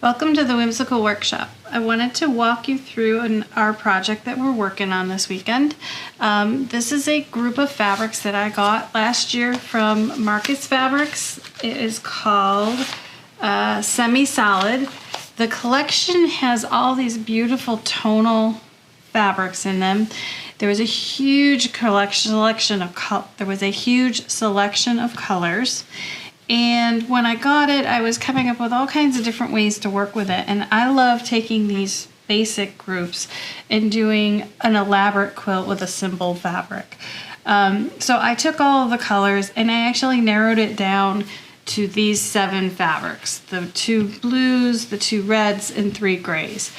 Welcome to the Whimsical Workshop. I wanted to walk you through our project that we're working on this weekend. This is a group of fabrics that I got last year from Marcus Fabrics. It is called Semi-Solid. The collection has all these beautiful tonal fabrics in them. There was a huge selection of colors. And when I got it, I was coming up with all kinds of different ways to work with it. And I love taking these basic groups and doing an elaborate quilt with a simple fabric. So I took all of the colors and I actually narrowed it down to these 7 fabrics. The 2 blues, the 2 reds, and 3 grays.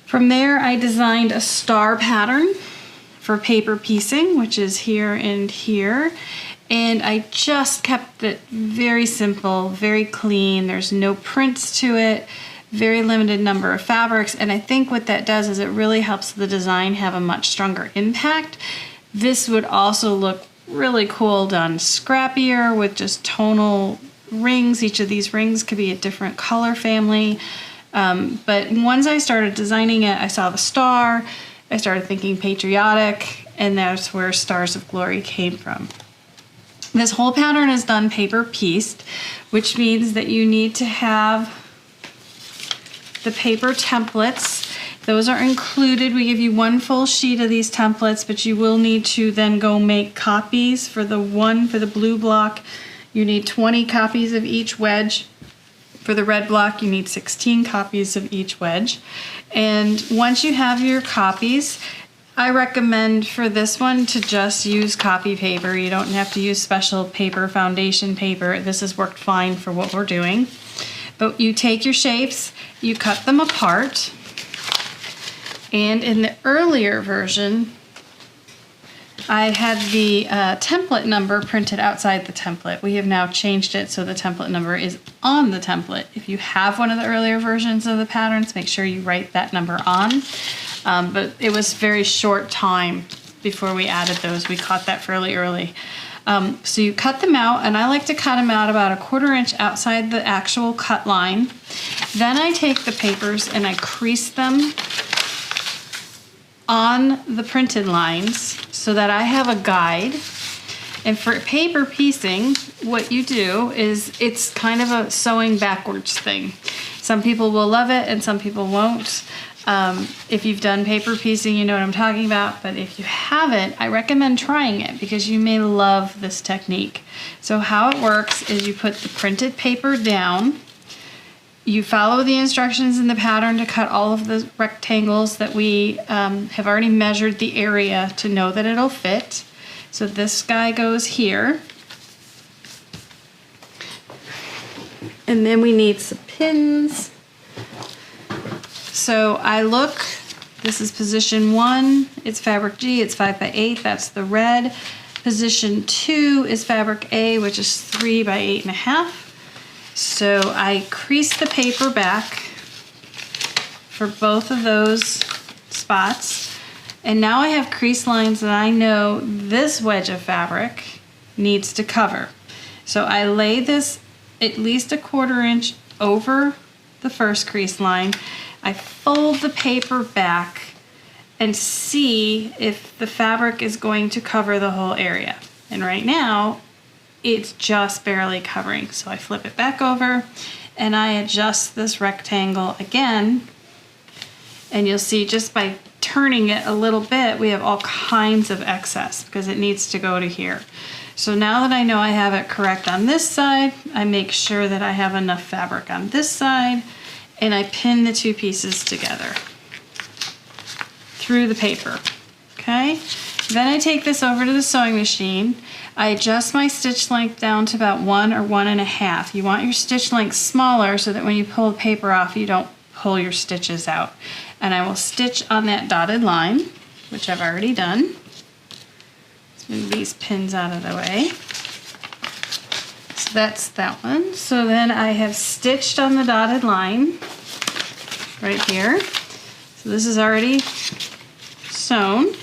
From there, I designed a star pattern for paper piecing, which is here and here. And I just kept it very simple, very clean. There's no prints to it, very limited number of fabrics. And I think what that does is it really helps the design have a much stronger impact. This would also look really cool done scrappier with just tonal rings. Each of these rings could be a different color family. But once I started designing it, I saw the star, I started thinking patriotic, and that's where Stars of Glory came from. This whole pattern is done paper pieced, which means that you need to have the paper templates. Those are included. We give you 1 full sheet of these templates, but you will need to then go make copies. For the blue block, you need 20 copies of each wedge. For the red block, you need 16 copies of each wedge. And once you have your copies, I recommend for this one to just use copy paper. You don't have to use special paper, foundation paper. This has worked fine for what we're doing. But you take your shapes, you cut them apart, and in the earlier version, I had the template number printed outside the template. We have now changed it so the template number is on the template. If you have one of the earlier versions of the patterns, make sure you write that number on. But it was very short time before we added those. We caught that fairly early. So you cut them out, and I like to cut them out about 1/4 inch outside the actual cut line. Then I take the papers and I crease them on the printed lines so that I have a guide. And for paper piecing, what you do is it's kind of a sewing backwards thing. Some people will love it and some people won't. If you've done paper piecing, you know what I'm talking about, but if you haven't, I recommend trying it because you may love this technique. So how it works is you put the printed paper down, you follow the instructions in the pattern to cut all of the rectangles that we have already measured the area to know that it'll fit. So this guy goes here. And then we need some pins. So I look, this is position 1, it's fabric G, it's 5 by 8, that's the red. Position 2 is fabric A, which is 3 by 8.5. So I crease the paper back for both of those spots. And now I have crease lines that I know this wedge of fabric needs to cover. So I lay this at least 1/4 inch over the first crease line. I fold the paper back and see if the fabric is going to cover the whole area. And right now, it's just barely covering. So I flip it back over and I adjust this rectangle again. And you'll see just by turning it a little bit, we have all kinds of excess because it needs to go to here. So now that I know I have it correct on this side, I make sure that I have enough fabric on this side, and I pin the 2 pieces together through the paper, okay? Then I take this over to the sewing machine. I adjust my stitch length down to about 1 or 1.5. You want your stitch length smaller so that when you pull the paper off, you don't pull your stitches out. And I will stitch on that dotted line, which I've already done. Let's move these pins out of the way. So that's that one. So then I have stitched on the dotted line right here. So this is already sewn.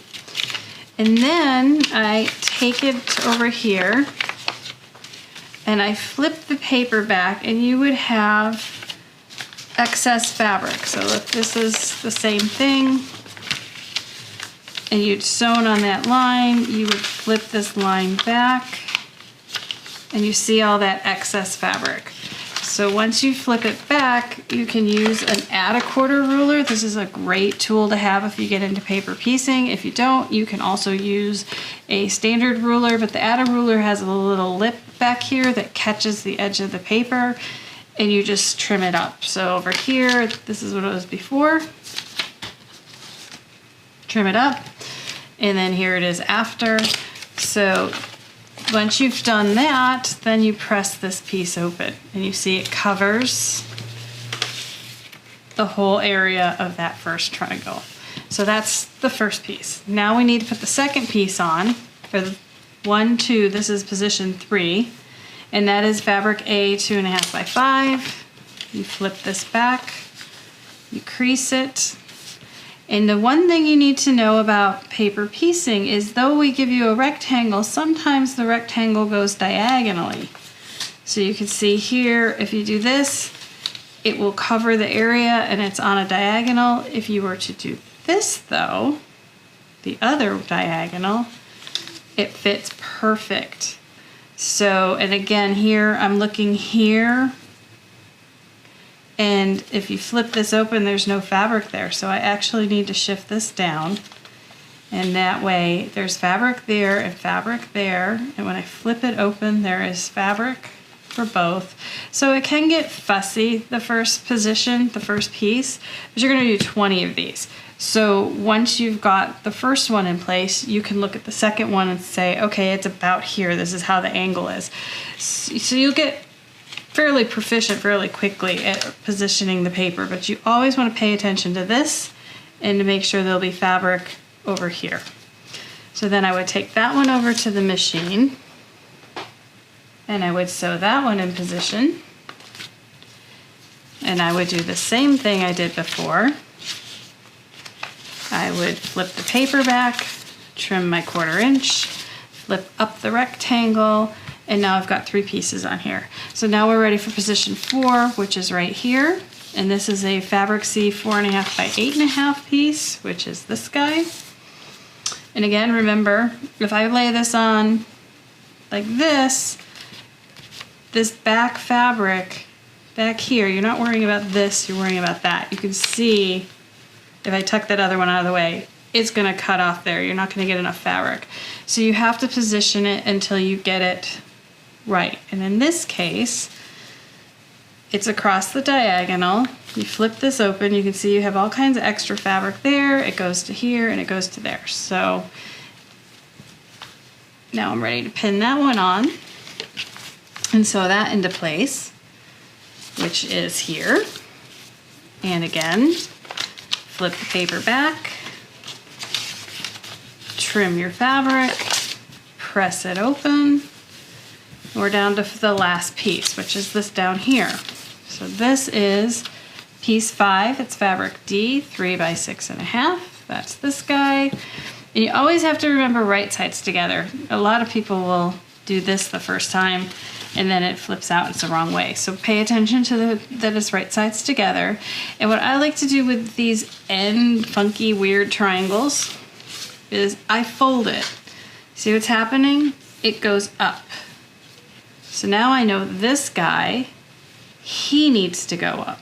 And then I take it over here and I flip the paper back, and you would have excess fabric. So if this is the same thing, and you'd sewn on that line, you would flip this line back, and you see all that excess fabric. So once you flip it back, you can use an add a quarter ruler. This is a great tool to have if you get into paper piecing. If you don't, you can also use a standard ruler, but the add a ruler has a little lip back here that catches the edge of the paper, and you just trim it up. So over here, this is what it was before. Trim it up, and then here it is after. So once you've done that, then you press this piece open, and you see it covers the whole area of that first triangle. So that's the first piece. Now we need to put the second piece on for the 1, 2, this is position 3, and that is fabric A 2.5 by 5. You flip this back, you crease it. And the one thing you need to know about paper piecing is though we give you a rectangle, sometimes the rectangle goes diagonally. So you can see here, if you do this, it will cover the area and it's on a diagonal. If you were to do this though, the other diagonal, it fits perfect. So, and again here, I'm looking here, and if you flip this open, there's no fabric there. So I actually need to shift this down, and that way there's fabric there and fabric there. And when I flip it open, there is fabric for both. So it can get fussy, the first position, the first piece, but you're gonna do 20 of these. So once you've got the first one in place, you can look at the second one and say, okay, it's about here. This is how the angle is. So you'll get fairly proficient fairly quickly at positioning the paper, but you always want to pay attention to this and to make sure there'll be fabric over here. So then I would take that one over to the machine, and I would sew that one in position, and I would do the same thing I did before. I would flip the paper back, trim my 1/4 inch, flip up the rectangle, and now I've got 3 pieces on here. So now we're ready for position 4, which is right here. And this is a fabric C 4.5 by 8.5 piece, which is this guy. And again, remember, if I lay this on like this back fabric back here, you're not worrying about this, you're worrying about that. You can see if I tuck that other one out of the way, it's gonna cut off there. You're not gonna get enough fabric. So you have to position it until you get it right. And in this case, it's across the diagonal. You flip this open, you can see you have all kinds of extra fabric there. It goes to here and it goes to there. So now I'm ready to pin that one on and sew that into place, which is here. And again, flip the paper back, trim your fabric, press it open. We're down to the last piece, which is this down here. So this is piece 5. It's fabric D 3 by 6.5. That's this guy. And you always have to remember right sides together. A lot of people will do this the first time and then it flips out, it's the wrong way. So pay attention to that it's right sides together. And what I like to do with these end funky weird triangles is I fold it. See what's happening? It goes up. So now I know this guy, he needs to go up.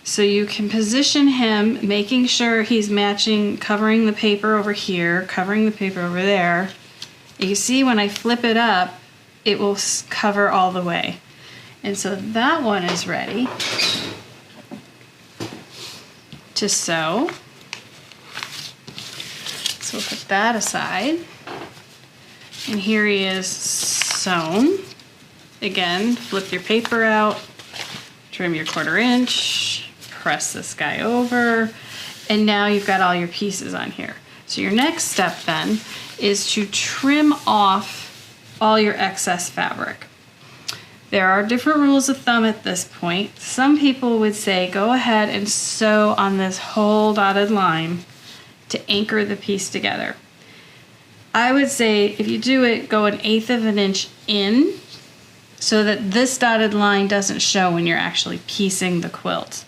So you can position him, making sure he's matching, covering the paper over here, covering the paper over there. And you see when I flip it up, it will cover all the way. And so that one is ready to sew. So we'll put that aside. And here he is sewn. Again, flip your paper out, trim your 1/4 inch, press this guy over, and now you've got all your pieces on here. So your next step then is to trim off all your excess fabric. There are different rules of thumb at this point. Some people would say go ahead and sew on this whole dotted line to anchor the piece together. I would say if you do it, go 1/8 of an inch in, so that this dotted line doesn't show when you're actually piecing the quilt.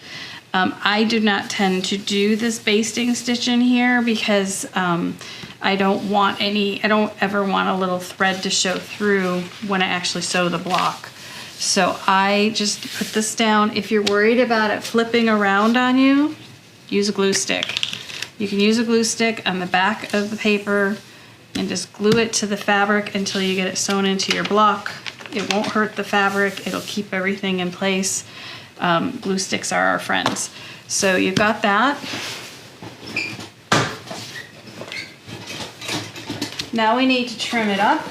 I do not tend to do this basting stitch in here because I don't ever want a little thread to show through when I actually sew the block. So I just put this down. If you're worried about it flipping around on you, use a glue stick. You can use a glue stick on the back of the paper and just glue it to the fabric until you get it sewn into your block. It won't hurt the fabric. It'll keep everything in place. Glue sticks are our friends. So you've got that. Now we need to trim it up.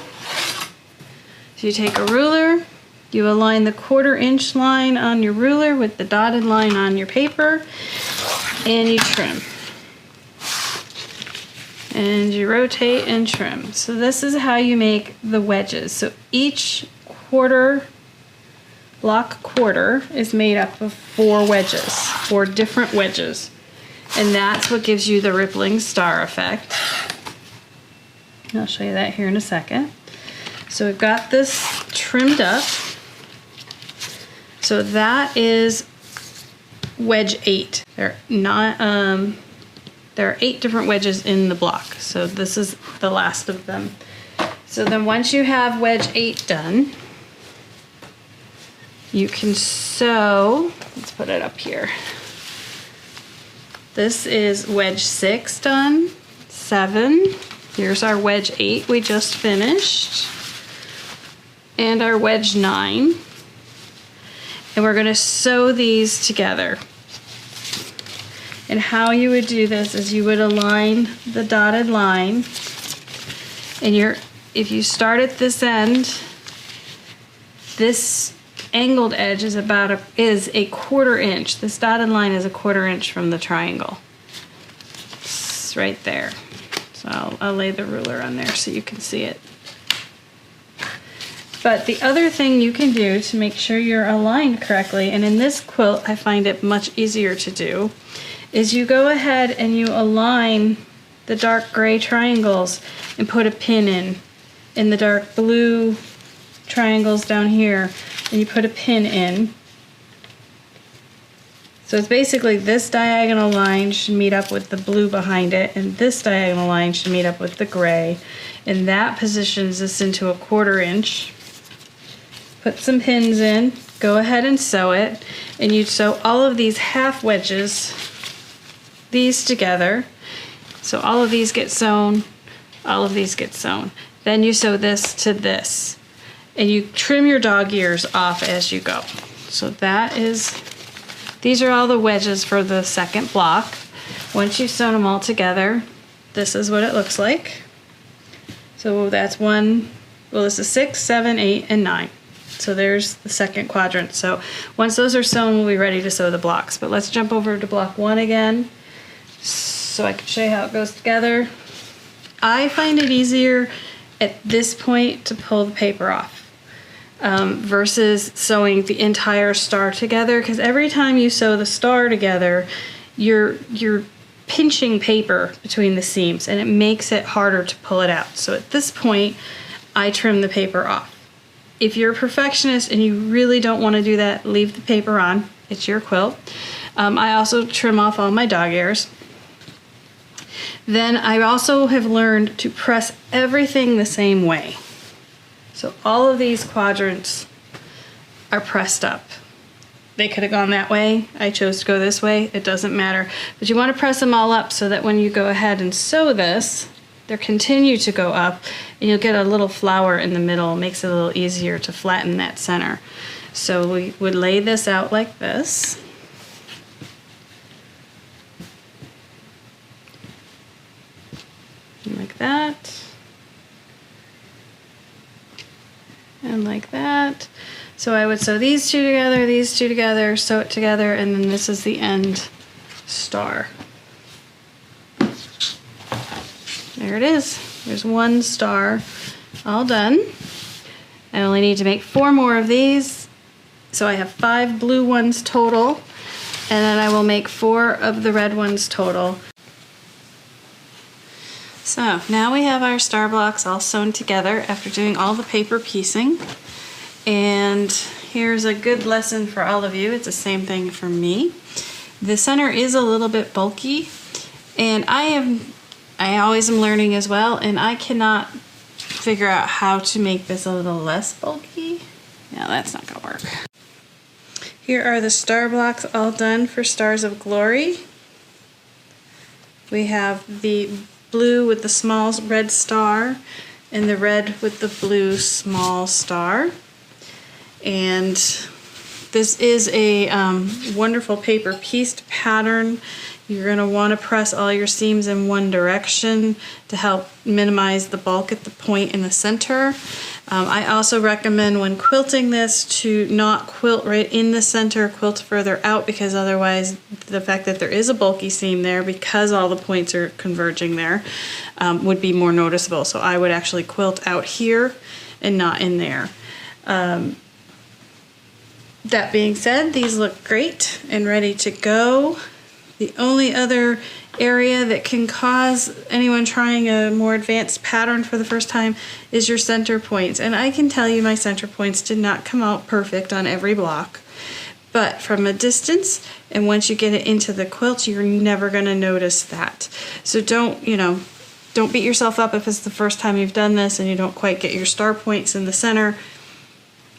So you take a ruler, you align the 1/4 inch line on your ruler with the dotted line on your paper, and you trim. And you rotate and trim. So this is how you make the wedges. So each block quarter is made up of 4 wedges, 4 different wedges. And that's what gives you the rippling star effect. I'll show you that here in a second. So we've got this trimmed up. So that is wedge 8. There are 8 different wedges in the block. So this is the last of them. So then once you have wedge 8 done, you can sew, let's put it up here. This is wedge 6 done, 7. Here's our wedge 8 we just finished. And our wedge 9. And we're gonna sew these together. And how you would do this is you would align the dotted line, and if you start at this end, this angled edge is a 1/4 inch. This dotted line is a 1/4 inch from the triangle. It's right there. So I'll lay the ruler on there so you can see it. But the other thing you can do to make sure you're aligned correctly, and in this quilt I find it much easier to do, is you go ahead and you align the dark gray triangles and put a pin in the dark blue triangles down here, and you put a pin in. So it's basically this diagonal line should meet up with the blue behind it, and this diagonal line should meet up with the gray, and that positions this into a 1/4 inch. Put some pins in, go ahead and sew it, and you sew all of these half wedges, these together. So all of these get sewn, all of these get sewn. Then you sew this to this, and you trim your dog ears off as you go. So these are all the wedges for the second block. Once you've sewn them all together, this is what it looks like. So that's this is 6, 7, 8, and 9. So there's the second quadrant. So once those are sewn, we'll be ready to sew the blocks. But let's jump over to block 1 again so I can show you how it goes together. I find it easier at this point to pull the paper off versus sewing the entire star together, because every time you sew the star together, you're pinching paper between the seams, and it makes it harder to pull it out. So at this point, I trim the paper off. If you're a perfectionist and you really don't want to do that, leave the paper on. It's your quilt. I also trim off all my dog ears. Then I also have learned to press everything the same way. So all of these quadrants are pressed up. They could have gone that way. I chose to go this way. It doesn't matter. But you want to press them all up so that when you go ahead and sew this, they'll continue to go up, and you'll get a little flower in the middle. It makes it a little easier to flatten that center. So we would lay this out like this. And like that. And like that. So I would sew these two together, sew it together, and then this is the end star. There it is. There's one star all done. I only need to make 4 more of these. So I have 5 blue ones total, and then I will make 4 of the red ones total. So now we have our star blocks all sewn together after doing all the paper piecing. And And here's a good lesson for all of you. It's the same thing for me. The center is a little bit bulky, and I always am learning as well, and I cannot figure out how to make this a little less bulky. Yeah, that's not gonna work. Here are the star blocks all done for Stars of Glory. We have the blue with the small red star and the red with the blue small star. And this is a wonderful paper pieced pattern. You're going to want to press all your seams in one direction to help minimize the bulk at the point in the center. I also recommend when quilting this to not quilt right in the center, quilt further out, because otherwise the fact that there is a bulky seam there, because all the points are converging there, would be more noticeable. So I would actually quilt out here and not in there. That being said, these look great and ready to go. The only other area that can cause anyone trying a more advanced pattern for the first time is your center points. And I can tell you my center points did not come out perfect on every block. But from a distance, and once you get it into the quilt, you're never going to notice that. So don't beat yourself up if it's the first time you've done this and you don't quite get your star points in the center.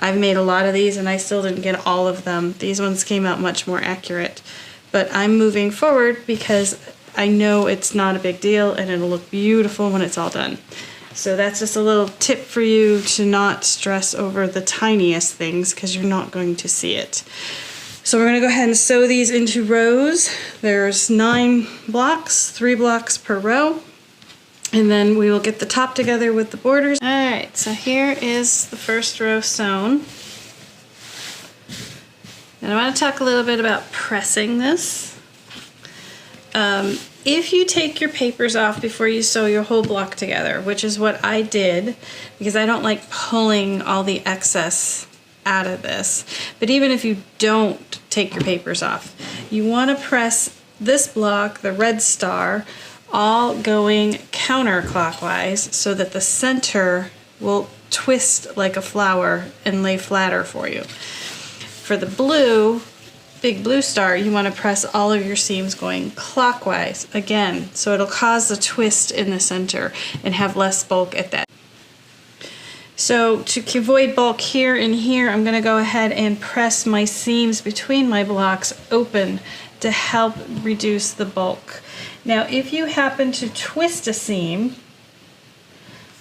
I've made a lot of these and I still didn't get all of them. These ones came out much more accurate. But I'm moving forward because I know it's not a big deal and it'll look beautiful when it's all done. So that's just a little tip for you to not stress over the tiniest things, because you're not going to see it. So we're going to go ahead and sew these into rows. There's 9 blocks, 3 blocks per row. And then we will get the top together with the borders. Alright, so here is the first row sewn. And I want to talk a little bit about pressing this. If you take your papers off before you sew your whole block together, which is what I did, because I don't like pulling all the excess out of this. But even if you don't take your papers off, you want to press this block, the red star, all going counterclockwise so that the center will twist like a flower and lay flatter for you. For the blue, big blue star, you want to press all of your seams going clockwise again, so it'll cause a twist in the center and have less bulk at that. So to avoid bulk here and here, I'm going to go ahead and press my seams between my blocks open to help reduce the bulk. Now if you happen to twist a seam,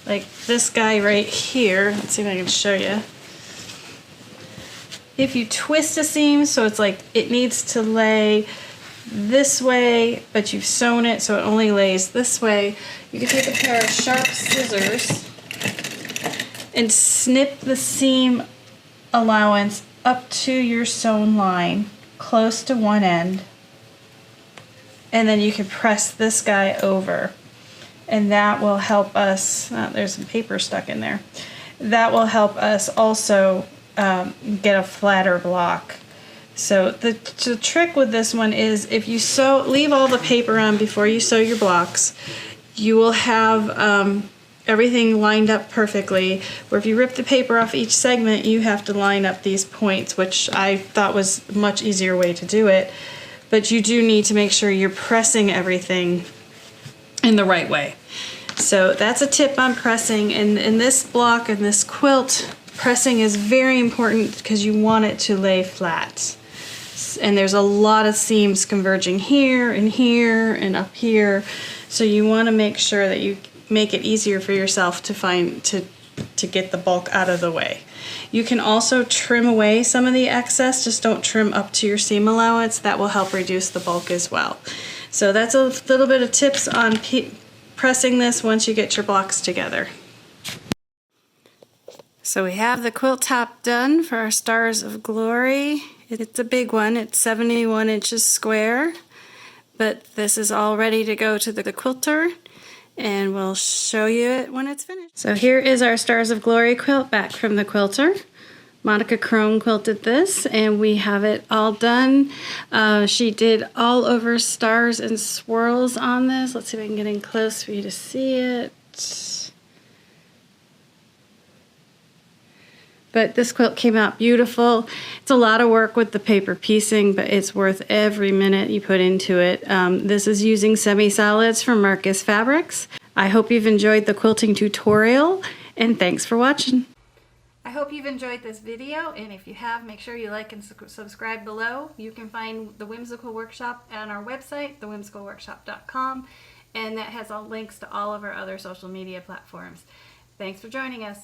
like this guy right here, let's see if I can show you. If you twist a seam so it's like it needs to lay this way, but you've sewn it so it only lays this way, you can take a pair of sharp scissors and snip the seam allowance up to your sewn line, close to one end, and then you can press this guy over, and that will help us, there's some paper stuck in there, that will help us also get a flatter block. So the trick with this one is if you leave all the paper on before you sew your blocks, you will have everything lined up perfectly. Where if you rip the paper off each segment, you have to line up these points, which I thought was a much easier way to do it. But you do need to make sure you're pressing everything in the right way. So that's a tip on pressing. And in this block and this quilt, pressing is very important because you want it to lay flat. And there's a lot of seams converging here and up here. So you want to make sure that you make it easier for yourself to get the bulk out of the way. You can also trim away some of the excess, just don't trim up to your seam allowance. That will help reduce the bulk as well. So that's a little bit of tips on pressing this once you get your blocks together. So we have the quilt top done for our Stars of Glory. It's a big one, it's 71 inches square, but this is all ready to go to the quilter, and we'll show you it when it's finished. So here is our Stars of Glory quilt back from the quilter. Monica Crone quilted this, and we have it all done. She did all over stars and swirls on this. Let's see if I can get in close for you to see it. But this quilt came out beautiful. It's a lot of work with the paper piecing, but it's worth every minute you put into it. This is using semi-solids from Marcus Fabrics. I hope you've enjoyed the quilting tutorial, and thanks for watching. I hope you've enjoyed this video, and if you have, make sure you like and subscribe below. You can find the Whimsical Workshop on our website, thewhimsicalworkshop.com, and that has all links to all of our other social media platforms. Thanks for joining us.